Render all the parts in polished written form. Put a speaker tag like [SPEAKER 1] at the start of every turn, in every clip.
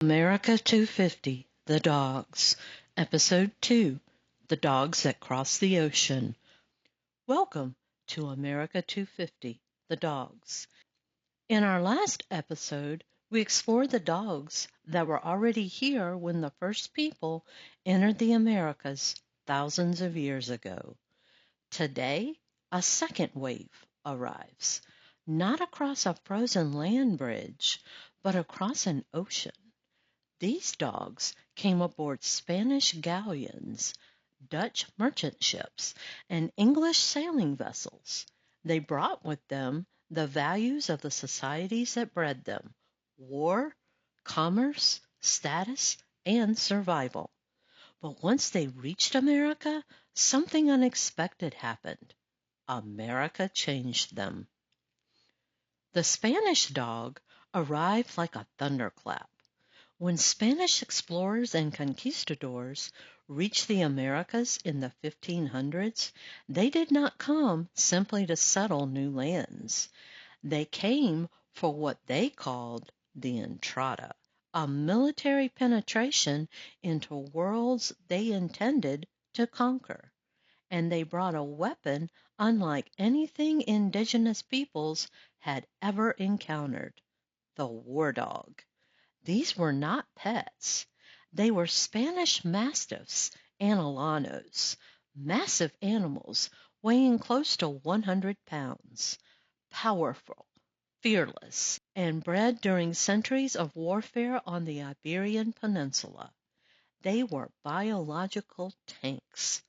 [SPEAKER 1] America 250, The Dogs, Episode 2, The Dogs That Cross the Ocean. Welcome to America 250, The Dogs. In our last episode, we explored the dogs that were already here when the first people entered the Americas thousands of years ago. Today, a second wave arrives, not across a frozen land bridge, but across an ocean. These dogs came aboard Spanish galleons, Dutch merchant ships, and English sailing vessels. They brought with them the values of the societies that bred them: war, commerce, status, and survival. But once they reached America, something unexpected happened. America changed them. The Spanish dog arrived like a thunderclap. When Spanish explorers and conquistadors reached the Americas in the 1500s, they did not come simply to settle new lands. They came for what they called the Entrada, a military penetration into worlds they intended to conquer. And they brought a weapon unlike anything indigenous peoples had ever encountered: the war dog. These were not pets. They were Spanish Mastiffs and Alanos, massive animals weighing close to 100 pounds, powerful, fearless, and bred during centuries of warfare on the Iberian Peninsula. They were biological tanks.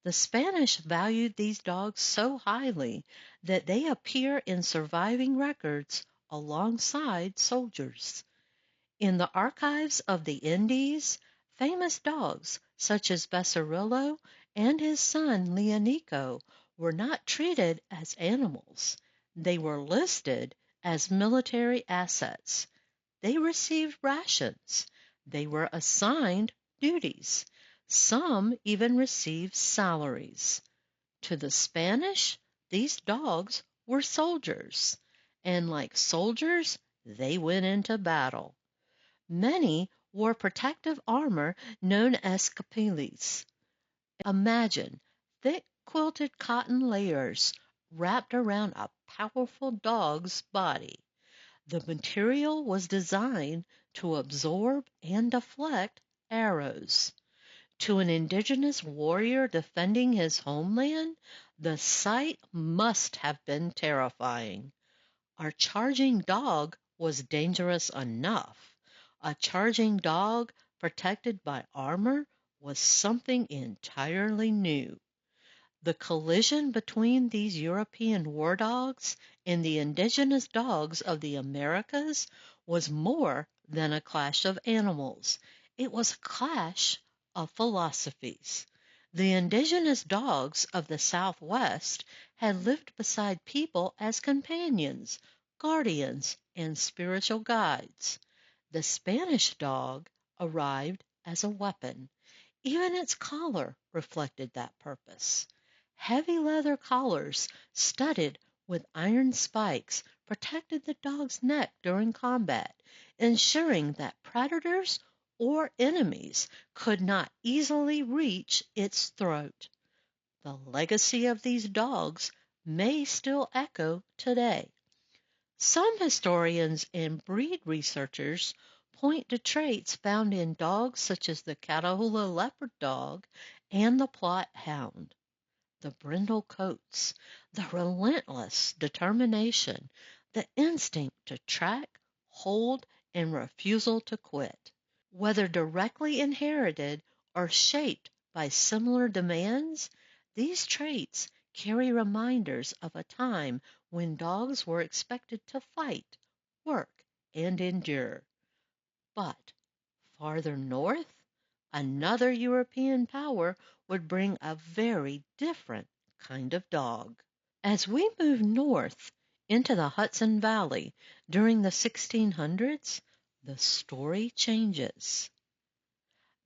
[SPEAKER 1] The Spanish valued these dogs so highly that they appear in surviving records alongside soldiers. In the archives of the Indies, famous dogs such as Becerillo and his son Leonico were not treated as animals. They were listed as military assets. They received rations. They were assigned duties. Some even received salaries. To the Spanish, these dogs were soldiers, and like soldiers, they went into battle. Many wore protective armor known as capiles. Imagine thick quilted cotton layers wrapped around a powerful dog's body. The material was designed to absorb and deflect arrows. To an indigenous warrior defending his homeland, the sight must have been terrifying. Our charging dog was dangerous enough. A charging dog protected by armor was something entirely new. The collision between these European war dogs and the indigenous dogs of the Americas was more than a clash of animals. It was a clash of philosophies. The indigenous dogs of the Southwest had lived beside people as companions, guardians, and spiritual guides. The Spanish dog arrived as a weapon. Even its collar reflected that purpose. Heavy leather collars studded with iron spikes protected the dog's neck during combat, ensuring that predators or enemies could not easily reach its throat. The legacy of these dogs may still echo today. Some historians and breed researchers point to traits found in dogs such as the Catahoula leopard dog and the Plott hound. The brindle coats, the relentless determination, the instinct to track, hold, and refusal to quit. Whether directly inherited or shaped by similar demands, these traits carry reminders of a time when dogs were expected to fight, work, and endure. But farther north, another European power would bring a very different kind of dog. As we move north into the Hudson Valley during the 1600s, the story changes.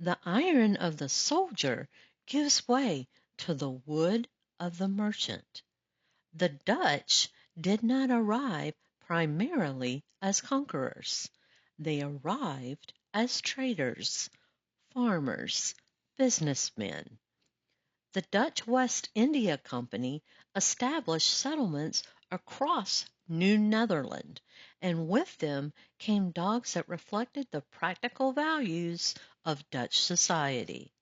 [SPEAKER 1] The iron of the soldier gives way to the wood of the merchant. The Dutch did not arrive primarily as conquerors. They arrived as traders, farmers, businessmen. The Dutch West India Company established settlements across New Netherland, and with them came dogs that reflected the practical values of Dutch society.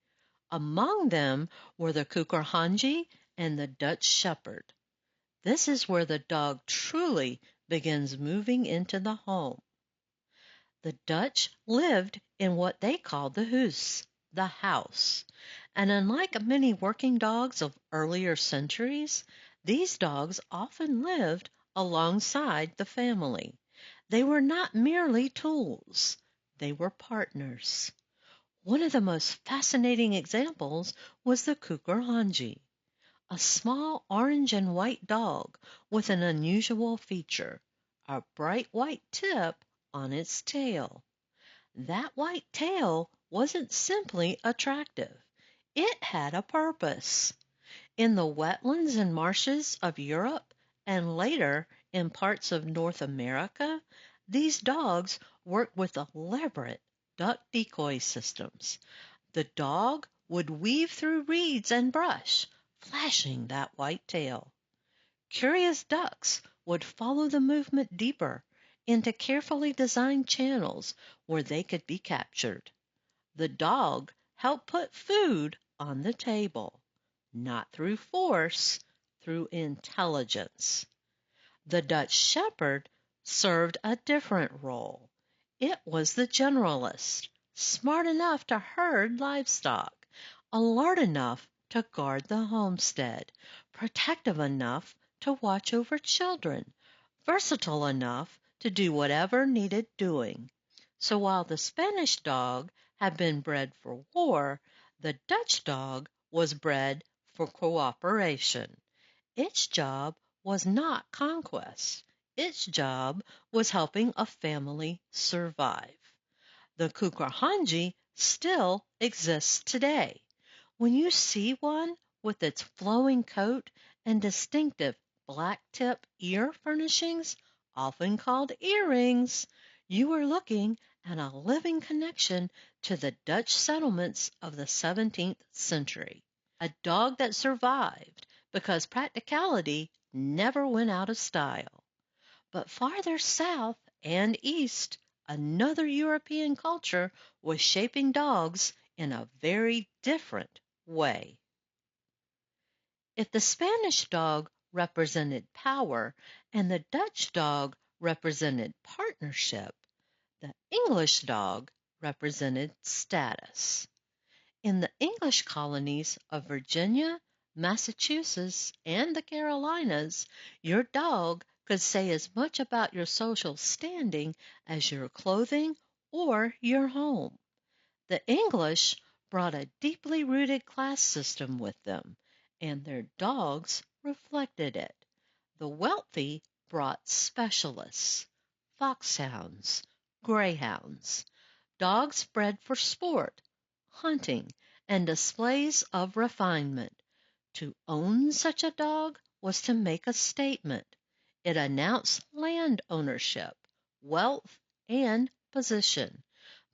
[SPEAKER 1] Among them were the Kooikerhondje and the Dutch Shepherd. This is where the dog truly begins moving into the home. The Dutch lived in what they called the huis, the house, and unlike many working dogs of earlier centuries, these dogs often lived alongside the family. They were not merely tools, they were partners. One of the most fascinating examples was the Kooikerhondje, a small orange and white dog with an unusual feature, a bright white tip on its tail. That white tail wasn't simply attractive. It had a purpose. In the wetlands and marshes of Europe and later in parts of North America, these dogs worked with elaborate duck decoy systems. The dog would weave through reeds and brush, flashing that white tail. Curious ducks would follow the movement deeper into carefully designed channels where they could be captured. The dog helped put food on the table, not through force, through intelligence. The Dutch Shepherd served a different role. It was the generalist, smart enough to herd livestock, alert enough to guard the homestead, protective enough to watch over children, versatile enough to do whatever needed doing. So while the Spanish dog had been bred for war, the Dutch dog was bred for cooperation. Its job was not conquest. Its job was helping a family survive. The Kooikerhondje still exists today. When you see one with its flowing coat and distinctive black tip ear furnishings, often called earrings, you are looking at a living connection to the Dutch settlements of the 17th century. A dog that survived because practicality never went out of style. But farther south and east, another European culture was shaping dogs in a very different way. If the Spanish dog represented power and the Dutch dog represented partnership, the English dog represented status. In the English colonies of Virginia, Massachusetts, and the Carolinas, your dog could say as much about your social standing as your clothing or your home. The English brought a deeply rooted class system with them, and their dogs reflected it. The wealthy brought specialists, foxhounds, greyhounds, dogs bred for sport, hunting, and displays of refinement. To own such a dog was to make a statement. It announced land ownership, wealth, and position.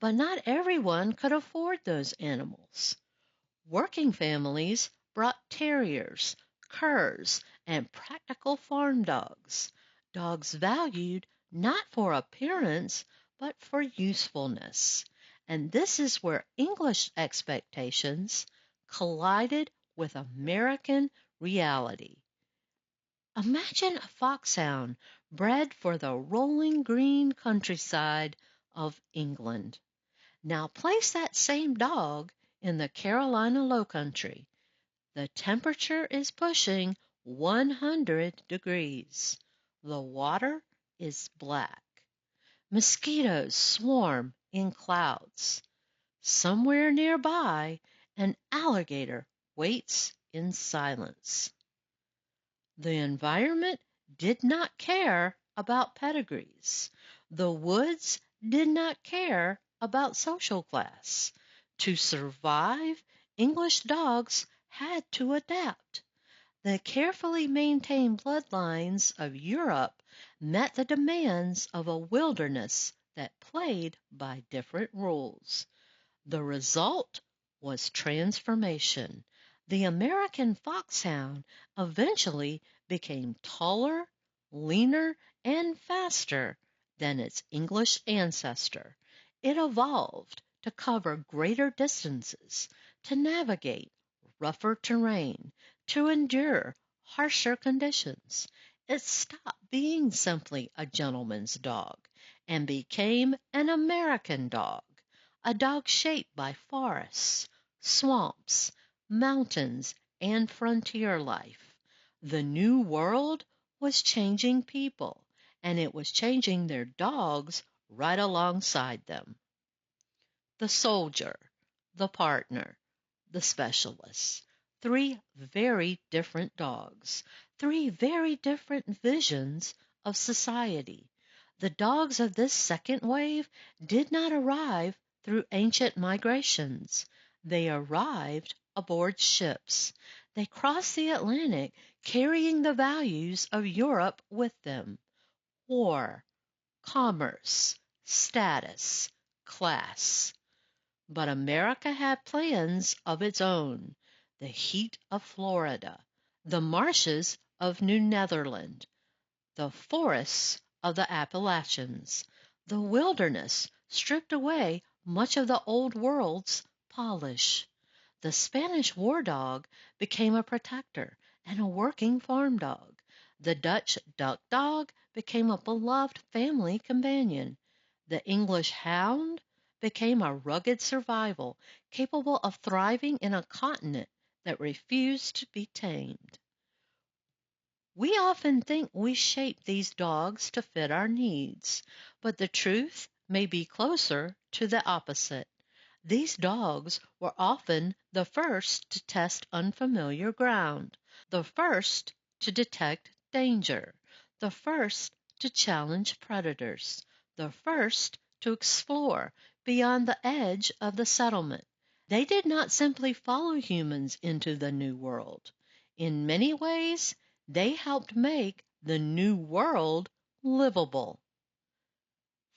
[SPEAKER 1] But not everyone could afford those animals. Working families brought terriers, curs, and practical farm dogs, dogs valued not for appearance but for usefulness. And this is where English expectations collided with American reality. Imagine a foxhound bred for the rolling green countryside of England. Now place that same dog in the Carolina Lowcountry. The temperature is pushing 100 degrees. The water is black. Mosquitoes swarm in clouds. Somewhere nearby, an alligator waits in silence. The environment did not care about pedigrees. The woods did not care about social class. To survive, English dogs had to adapt. The carefully maintained bloodlines of Europe met the demands of a wilderness that played by different rules. The result was transformation. The American Foxhound eventually became taller, leaner, and faster than its English ancestor. It evolved to cover greater distances, to navigate rougher terrain, to endure harsher conditions. It stopped being simply a gentleman's dog and became an American dog, a dog shaped by forests, swamps, mountains, and frontier life. The New World was changing people, and it was changing their dogs right alongside them. The soldier, the partner, the specialist. Three very different dogs, three very different visions of society. The dogs of this second wave did not arrive through ancient migrations. They arrived aboard ships. They crossed the Atlantic carrying the values of Europe with them: war, commerce, status, class. But America had plans of its own: the heat of Florida, the marshes of New Netherland, the forests of the Appalachians. The wilderness stripped away much of the Old World's polish. The Spanish war dog became a protector and a working farm dog. The Dutch duck dog became a beloved family companion. The English hound became a rugged survival, capable of thriving in a continent that refused to be tamed. We often think we shape these dogs to fit our needs, but the truth may be closer to the opposite. These dogs were often the first to test unfamiliar ground, the first to detect danger, the first to challenge predators, the first to explore beyond the edge of the settlement. They did not simply follow humans into the New World. In many ways, they helped make the New World livable.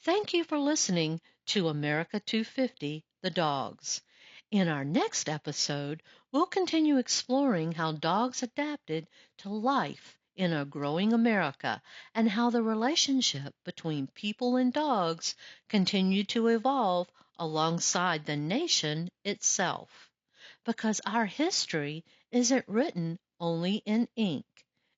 [SPEAKER 1] Thank you for listening to America 250, The Dogs. In our next episode, we'll continue exploring how dogs adapted to life in a growing America and how the relationship between people and dogs continued to evolve alongside the nation itself. Because our history isn't written only in ink,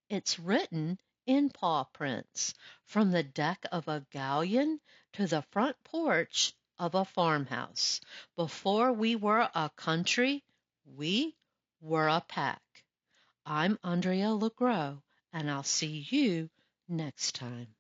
[SPEAKER 1] it's written in paw prints, from the deck of a galleon to the front porch of a farmhouse. Before we were a country, we were a pack. I'm Andrea LeGros, and I'll see you next time.